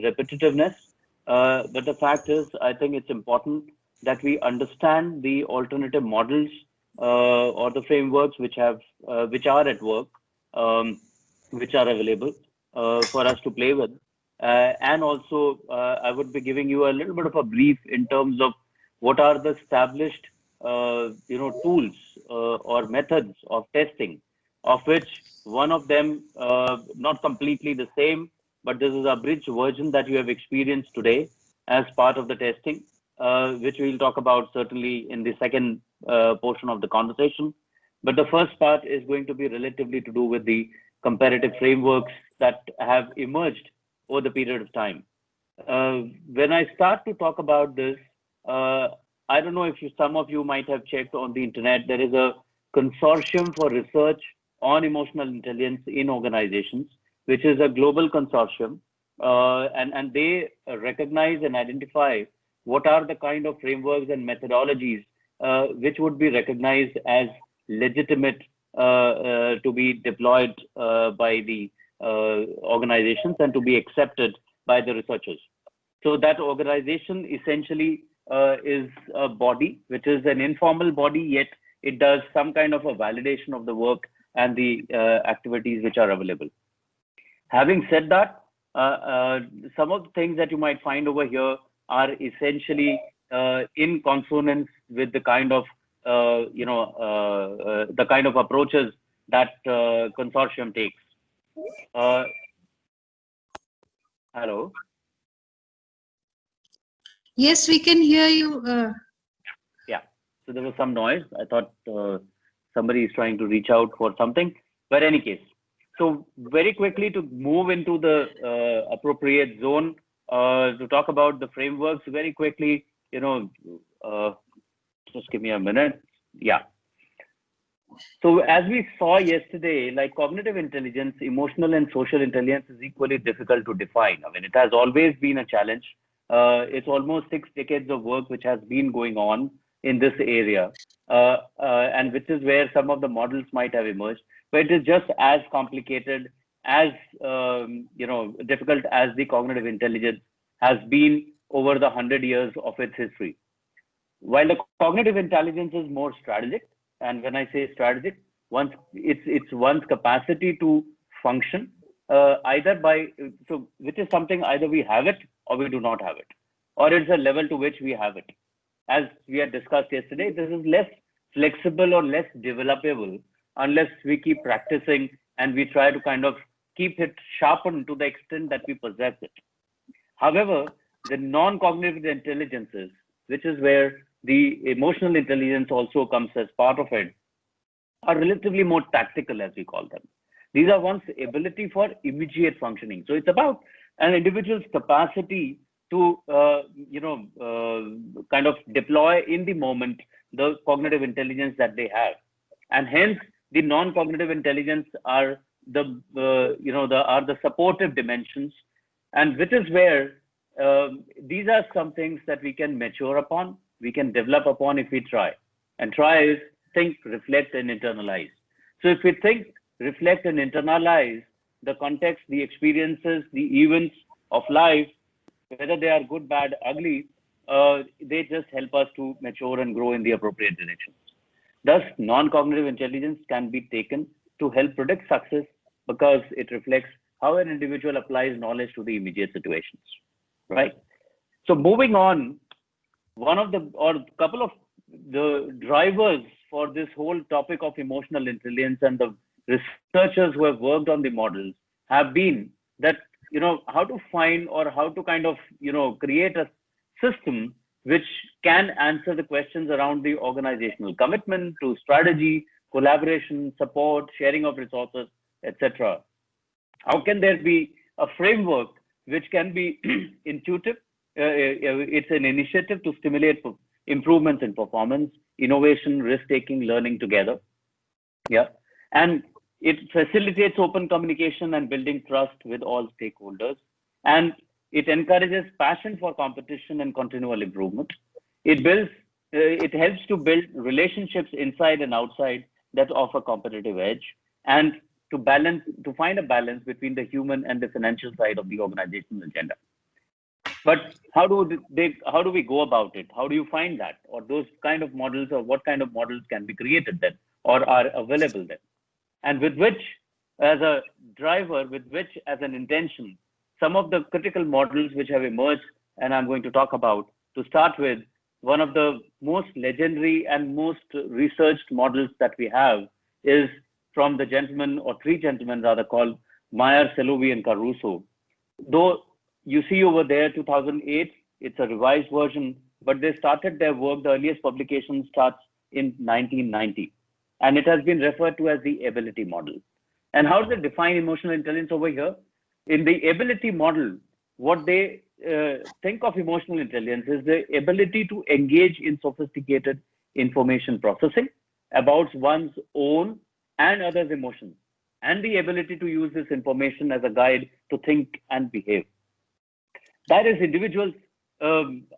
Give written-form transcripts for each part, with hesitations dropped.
repetitiveness, but the fact is, I think it's important that we understand the alternative models or the frameworks which are at work, um, which are available for us to play with. And also, I would be giving you a little bit of a brief in terms of what are the established, tools or methods of testing, of which one of them, not completely the same, but this is a bridge version that you have experienced today as part of the testing, which we'll talk about certainly in the second portion of the conversation. But the first part is going to be relatively to do with the comparative frameworks that have emerged over the period of time. Uh, when I start to talk about this, uh, I don't know if some of you might have checked on the internet. There is a consortium for research on emotional intelligence in organizations, which is a global consortium, and they recognize and identify what are the kind of frameworks and methodologies which would be recognized as legitimate to be deployed by the organizations and to be accepted by the researchers. So that organization essentially is a body, which is an informal body, yet it does some kind of a validation of the work and the activities which are available. Having said that, some of the things that you might find over here are essentially in consonance with the kind of the kind of approaches that consortium takes. Uh, Hello. Yes, we can hear you. Yeah. So there was some noise. I thought somebody is trying to reach out for something. But any case, so very quickly to move into the appropriate zone to talk about the frameworks very quickly, uh, just give me a minute. Yeah. So as we saw yesterday, like cognitive intelligence, emotional and social intelligence is equally difficult to define. I mean, it has always been a challenge. It's almost 6 decades of work which has been going on in this area, and which is where some of the models might have emerged. But it is just as complicated, as difficult as the cognitive intelligence has been over the 100 years of its history. While the cognitive intelligence is more strategic, and when I say strategic, it's one's capacity to function either by so which is something either we have it or we do not have it, or it's a level to which we have it. As we had discussed yesterday, this is less flexible or less developable unless we keep practicing and we try to kind of keep it sharpened to the extent that we possess it. However, the non-cognitive intelligences, which is where the emotional intelligence also comes as part of it, are relatively more tactical, as we call them. These are one's ability for immediate functioning. So it's about an individual's capacity to, kind of deploy in the moment the cognitive intelligence that they have, and hence the non-cognitive intelligence are the supportive dimensions, and which is where these are some things that we can mature upon, we can develop upon if we try. And try is think, reflect, and internalize. So if we think, reflect, and internalize the context, the experiences, the events of life, whether they are good, bad, ugly, they just help us to mature and grow in the appropriate directions. Thus, non-cognitive intelligence can be taken to help predict success because it reflects how an individual applies knowledge to the immediate situations, right? So moving on, one of the or couple of the drivers for this whole topic of emotional intelligence and the researchers who have worked on the models have been that how to find or how to kind of create a system which can answer the questions around the organizational commitment to strategy, collaboration, support, sharing of resources, etc. How can there be a framework which can be intuitive? It's an initiative to stimulate improvements in performance, innovation, risk-taking, learning together. Yeah. And it facilitates open communication and building trust with all stakeholders. And it encourages passion for competition and continual improvement. It helps to build relationships inside and outside that offer competitive edge, and to find a balance between the human and the financial side of the organizational agenda. But how do we go about it? How do you find that, or those kind of models, or what kind of models can be created then, or are available then? And with which, as a driver, with which as an intention, some of the critical models which have emerged, and I'm going to talk about. To start with, one of the most legendary and most researched models that we have is from the gentlemen, or three gentlemen rather, called Meyer, Salovey, and Caruso. Though you see over there 2008, it's a revised version, but they started their work, the earliest publication starts in 1990. And it has been referred to as the ability model. And how do they define emotional intelligence over here? In the ability model, what they think of emotional intelligence is the ability to engage in sophisticated information processing about one's own and others' emotions, and the ability to use this information as a guide to think and behave. That is, individuals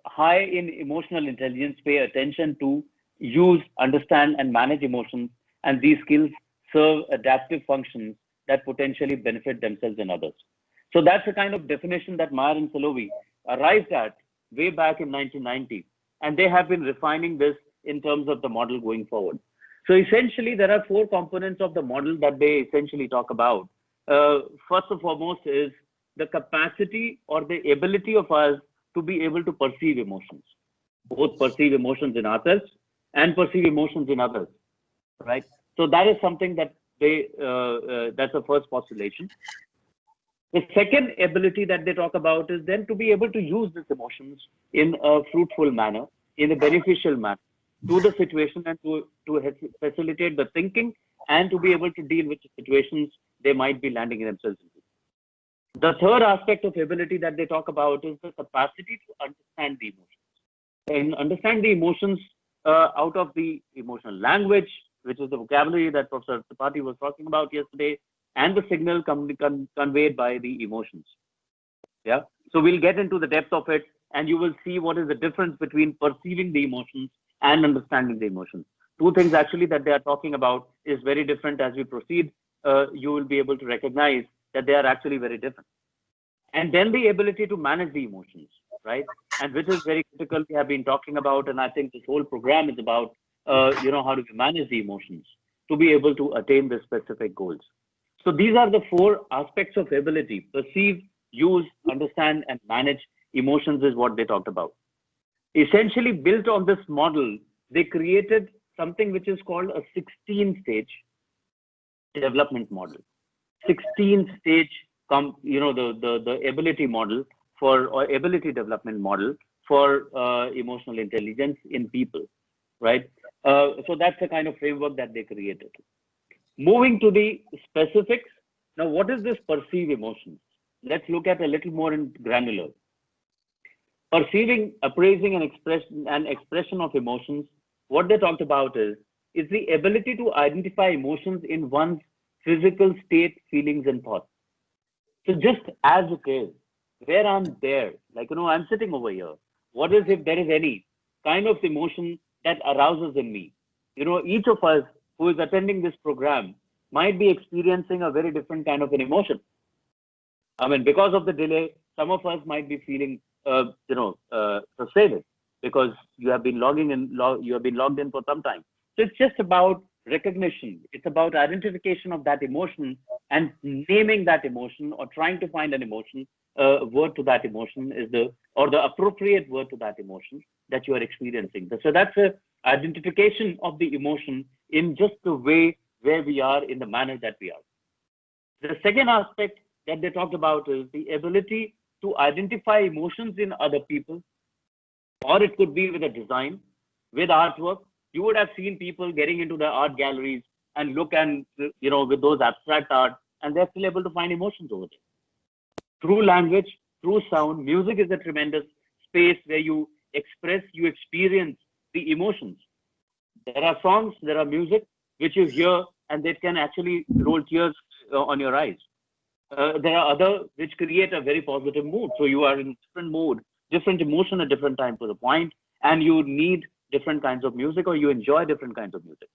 high in emotional intelligence pay attention to use, understand, and manage emotions, and these skills serve adaptive functions that potentially benefit themselves and others. So that's the kind of definition that Meyer and Salovey arrived at way back in 1990, and they have been refining this in terms of the model going forward. So essentially, there are four components of the model that they essentially talk about. First and foremost is the capacity or the ability of us to be able to perceive emotions, both perceive emotions in ourselves and perceive emotions in others, right? So that is something that that's the first postulation. The second ability that they talk about is then to be able to use these emotions in a fruitful manner, in a beneficial manner to the situation, and to facilitate the thinking, and to be able to deal with the situations they might be landing themselves into. The third aspect of ability that they talk about is the capacity to understand the emotions. And understand the emotions out of the emotional language, which is the vocabulary that Professor Tripathi was talking about yesterday, and the signal conveyed by the emotions. Yeah. So we'll get into the depth of it, and you will see what is the difference between perceiving the emotions and understanding the emotions. Two things actually that they are talking about is very different. As we proceed, you will be able to recognize that they are actually very different. And then the ability to manage the emotions, right? And which is very critical. We have been talking about, and I think this whole program is about, how do we manage the emotions to be able to attain the specific goals. So these are the four aspects of ability: perceive, use, understand, and manage emotions is what they talked about. Essentially, built on this model, they created something which is called a 16-stage development model. 16-stage, the ability model or ability development model for emotional intelligence in people, right? So that's the kind of framework that they created. Moving to the specifics. Now, what is this perceive emotions? Let's look at a little more in granular. Perceiving, appraising, and expression of emotions. What they talked about is the ability to identify emotions in one's physical state, feelings, and thoughts. So just as it is, where I'm there, like, I'm sitting over here. What is, if there is any kind of emotion that arouses in me? Each of us who is attending this program might be experiencing a very different kind of an emotion. I mean, because of the delay, some of us might be feeling, frustrated because you have been logged in for some time. So it's just about recognition. It's about identification of that emotion and naming that emotion, or trying to find an emotion, word to that emotion is the appropriate word to that emotion that you are experiencing. So that's a identification of the emotion in just the way where we are, in the manner that we are. The second aspect that they talked about is the ability to identify emotions in other people, or it could be with a design, with artwork. You would have seen people getting into the art galleries and look, and with those abstract art, and they're still able to find emotions over there. Through language, through sound, music is a tremendous space where you express, you experience the emotions. There are songs, there are music which you hear, and they can actually roll tears on your eyes. There are other which create a very positive mood. So you are in different mood, different emotion at different time to the point, and you need different kinds of music, or you enjoy different kinds of music.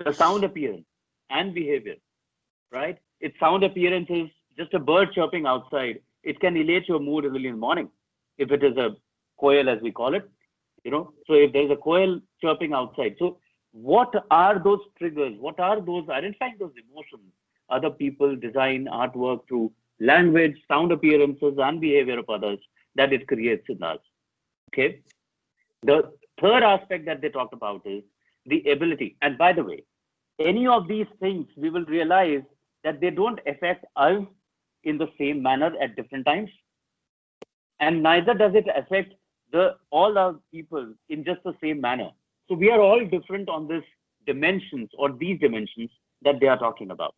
The sound appearance and behavior, right? Its sound appearance is just a bird chirping outside. It can elevate your mood early in the morning. if it is a quail, as we call it, so if there's a quail chirping outside, so what are those triggers? What are those identifying those emotions? Other people, design, artwork, through language, sound appearances, and behavior of others that it creates in us. Okay. The third aspect that they talked about is the ability. And by the way, any of these things, we will realize that they don't affect us in the same manner at different times. And neither does it affect all our people in just the same manner. So we are all different on this dimensions or these dimensions that they are talking about.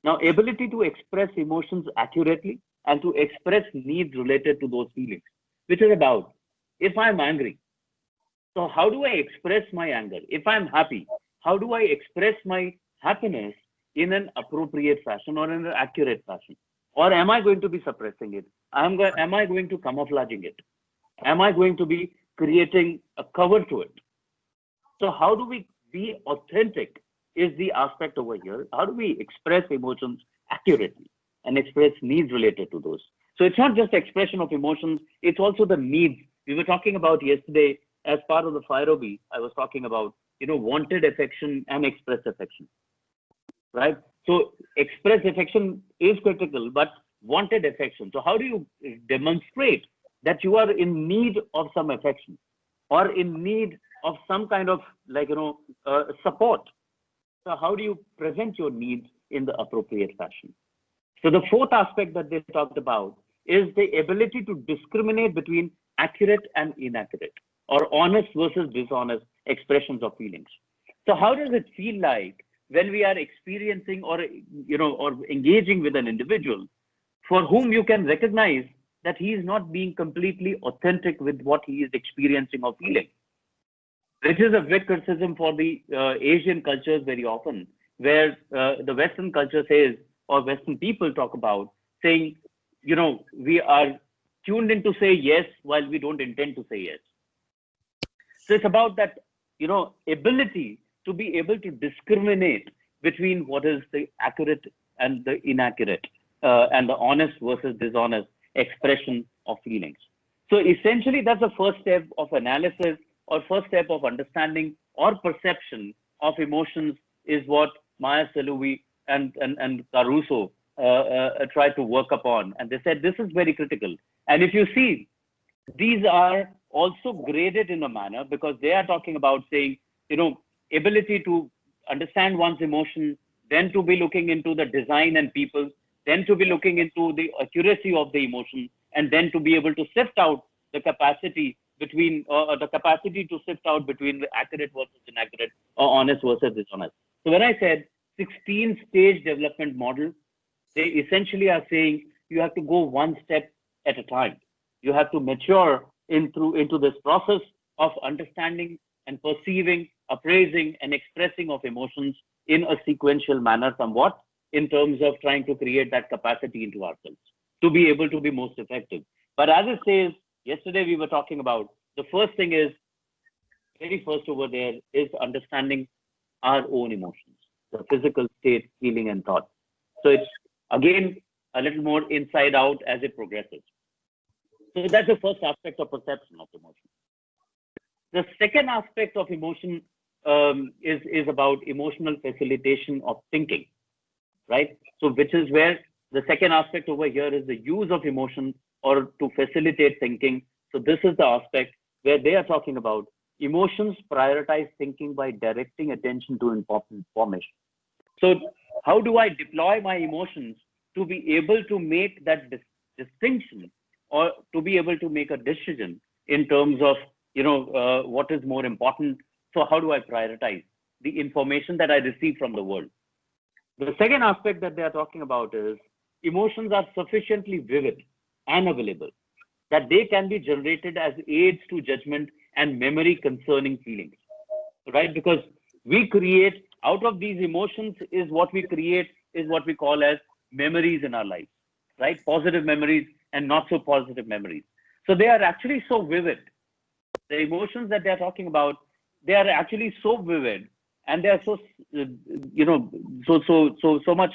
Now, ability to express emotions accurately and to express needs related to those feelings, which is about, if I'm angry, so how do I express my anger? If I'm happy, how do I express my happiness in an appropriate fashion or in an accurate fashion? Or am I going to be suppressing it? Am I going to camouflaging it? Am I going to be creating a cover to it? So how do we be authentic is the aspect over here. How do we express emotions accurately and express needs related to those? So it's not just expression of emotions, it's also the needs. We were talking about yesterday as part of the FIROB, I was talking about, wanted affection and express affection, right? So express affection is critical, but wanted affection. So how do you demonstrate that you are in need of some affection or in need of some kind of support? So how do you present your needs in the appropriate fashion? So the fourth aspect that they talked about is the ability to discriminate between accurate and inaccurate, or honest versus dishonest expressions of feelings. So how does it feel like when we are experiencing or engaging with an individual for whom you can recognize that he is not being completely authentic with what he is experiencing or feeling? Which is a big criticism for the Asian cultures very often, where the Western culture says, or Western people talk about saying, we are tuned in to say yes while we don't intend to say yes. So it's about that, ability to be able to discriminate between what is the accurate and the inaccurate, and the honest versus dishonest expression of feelings. So essentially, that's the first step of analysis or first step of understanding or perception of emotions is what Maya Angelou and Caruso tried to work upon. And they said this is very critical. And if you see, these are also graded in a manner because they are talking about saying, ability to understand one's emotion, then to be looking into the design and people, then to be looking into the accuracy of the emotion, and then to be able to sift out the capacity between the capacity to sift out between the accurate versus inaccurate or honest versus dishonest. So when I said 16-stage development model, they essentially are saying you have to go one step at a time. You have to mature into this process of understanding and perceiving, appraising, and expressing of emotions in a sequential manner somewhat, in terms of trying to create that capacity into ourselves to be able to be most effective. But as it says, yesterday we were talking about, the first thing is, very first over there is understanding our own emotions, the physical state, feeling, and thought. So it's again a little more inside out as it progresses. So that's the first aspect of perception of emotion. The second aspect of emotion is about emotional facilitation of thinking, right? So which is where the second aspect over here is the use of emotion or to facilitate thinking. So this is the aspect where they are talking about emotions prioritize thinking by directing attention to important information. So how do I deploy my emotions to be able to make that distinction, or to be able to make a decision in terms of, what is more important? So how do I prioritize the information that I receive from the world? The second aspect that they are talking about is emotions are sufficiently vivid and available that they can be generated as aids to judgment and memory concerning feelings, right? Because we create out of these emotions is what we create is what we call as memories in our life, right? Positive memories and not so positive memories. So they are actually so vivid. The emotions that they are talking about, they are actually so vivid, and they are so so much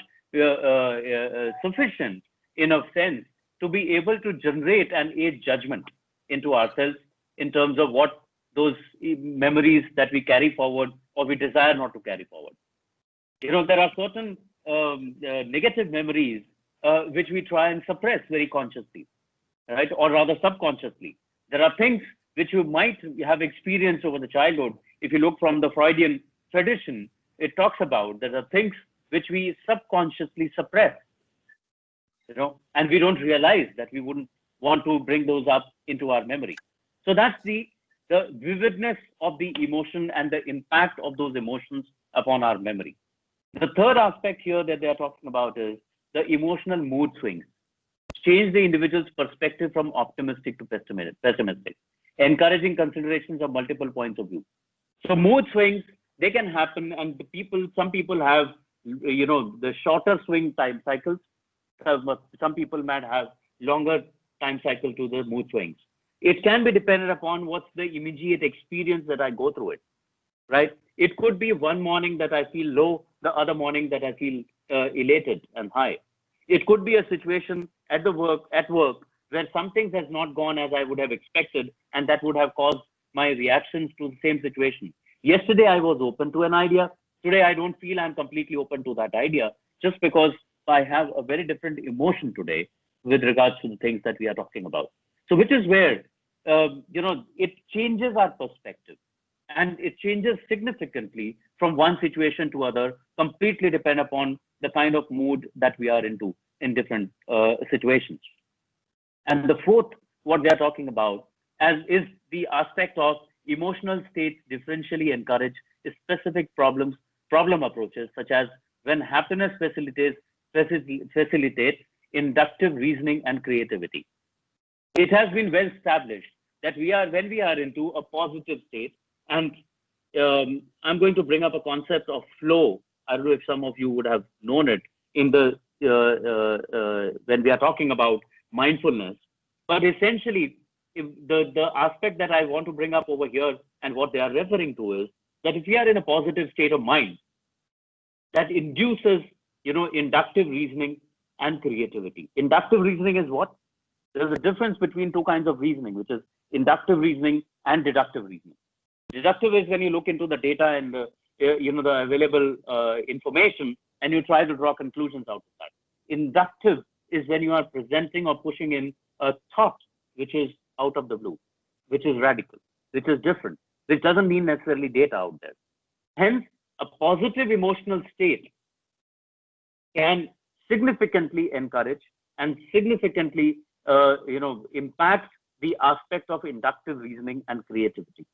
sufficient in a sense to be able to generate and aid judgment. into ourselves in terms of what those memories that we carry forward or we desire not to carry forward. There are certain negative memories which we try and suppress very consciously, right? Or rather subconsciously. There are things which you might have experienced over the childhood. If you look from the Freudian tradition, it talks about there are things which we subconsciously suppress, and we don't realize that we wouldn't want to bring those up into our memory. So that's the vividness of the emotion and the impact of those emotions upon our memory. The third aspect here that they are talking about is the emotional mood swings. Change the individual's perspective from optimistic to pessimistic, encouraging considerations of multiple points of view. So mood swings, they can happen, and some people have, the shorter swing time cycles. Some people might have longer time cycle to the mood swings. It can be dependent upon what's the immediate experience that I go through it, right? It could be one morning that I feel low, the other morning that I feel elated and high. It could be a situation at work where something has not gone as I would have expected, and that would have caused my reactions to the same situation. Yesterday, I was open to an idea. Today, I don't feel I'm completely open to that idea just because I have a very different emotion today with regards to the things that we are talking about. So which is where, it changes our perspective, and it changes significantly from one situation to other, completely depend upon the kind of mood that we are into in different situations. And the fourth, what they are talking about is the aspect of emotional states differentially encourage specific problem approaches, such as when happiness facilitates inductive reasoning and creativity. It has been well established that when we are into a positive state, and I'm going to bring up a concept of flow. I don't know if some of you would have known it in the when we are talking about mindfulness. But essentially, if the aspect that I want to bring up over here and what they are referring to is that if we are in a positive state of mind, that induces, inductive reasoning and creativity. Inductive reasoning is what? There's a difference between two kinds of reasoning, which is inductive reasoning and deductive reasoning. Deductive is when you look into the data and the available information, and you try to draw conclusions out of that. Inductive is when you are presenting or pushing in a thought which is out of the blue, which is radical, which is different, which doesn't mean necessarily data out there. Hence, a positive emotional state can significantly encourage and significantly impact the aspect of inductive reasoning and creativity,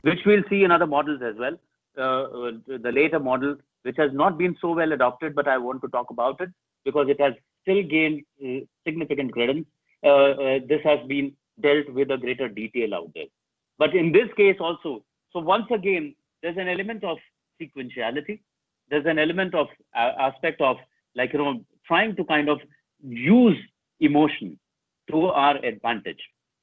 which we'll see in other models as well. The later model, which has not been so well adopted, but I want to talk about it because it has still gained significant credence. This has been dealt with a greater detail out there. But in this case also, so once again, there's an element of sequentiality. There's an element of aspect of trying to kind of use emotion to our advantage,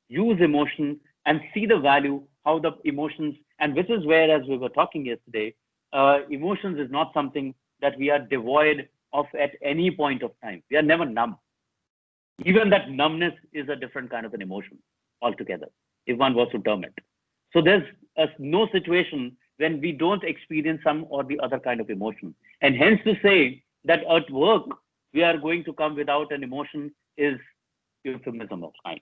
use emotion and see the value, how the emotions, and which is where, as we were talking yesterday, emotions is not something that we are devoid of at any point of time. We are never numb. Even that numbness is a different kind of an emotion altogether, if one was to term it. So there's no situation when we don't experience some or the other kind of emotion. And hence to say that at work, we are going to come without an emotion is euphemism of kind,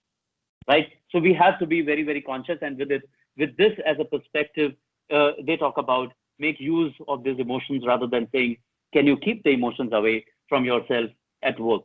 right? So we have to be very, very conscious. And with this as a perspective, they talk about make use of these emotions rather than saying, can you keep the emotions away from yourself at work?